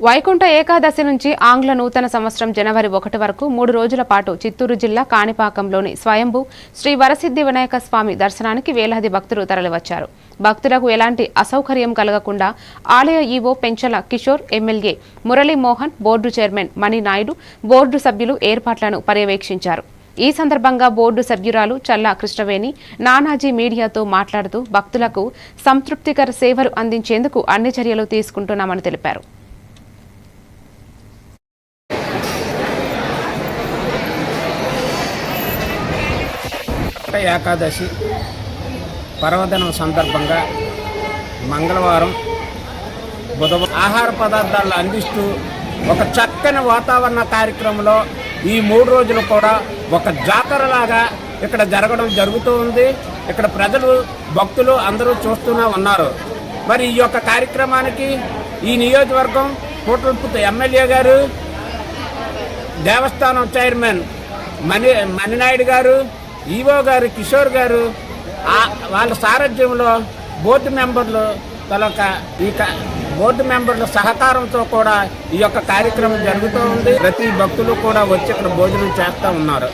వైకుంఠ ఏకాదశి నుంచి ఆంగ్ల నూతన సంవత్సరం జనవరి 1 వరకు 3 రోజుల పాటు చిత్తూరు జిల్లా కాణిపాకంలోని స్వయంభూ శ్రీ వరసిద్ధి వినాయక స్వామి దర్శనానికి వేలాది భక్తులు తరలివచ్చారు. భక్తులకు ఎలాంటి అసౌకర్యం కలగకుండా ఆలయ EO Penchala Kishore, MLA Murali Mohan, board chairman Mani Naidu, board సభ్యులు ఏర్పాట్లను పర్యవేక్షించారు. ఈ సందర్భంగా బోర్డు సభ్యురాలు చల్లా కృష్ణవేణి నానాజీ మీడియాతో మాట్లాడుతూ భక్తులకు సంతృప్తికర సేవలు అందించేందుకు అన్ని చర్యలు తీసుకుంటున్నామని తెలిపారు. ఏకాదశి పర్వదినం సందర్భంగా మంగళవారం, బుధవారం ఆహార పదార్థాలు అందిస్తూ ఒక చక్కని వాతావరణ కార్యక్రమంలో ఈ 3 రోజులు కూడా ఒక జాతరలాగా ఇక్కడ జరుగుతూ ఉంది. ఇక్కడ ప్రజలు, భక్తులు అందరూ చూస్తూనే ఉన్నారు. మరి ఈ యొక్క కార్యక్రమానికి ఈ నియోజకవర్గం కోట్లపుత్త ఎమ్మెల్యే గారు, దేవస్థానం చైర్మన్ మణినాయుడు గారు, ఈవో గారు కిషోర్ గారు, వాళ్ళ సారథ్యంలో బోర్డు మెంబర్లు బోర్డు మెంబర్ల సహకారంతో కూడా ఈ యొక్క కార్యక్రమం జరుగుతూ ఉంది. ప్రతి భక్తులు కూడా వచ్చి ఇక్కడ భోజనం చేస్తూ ఉన్నారు.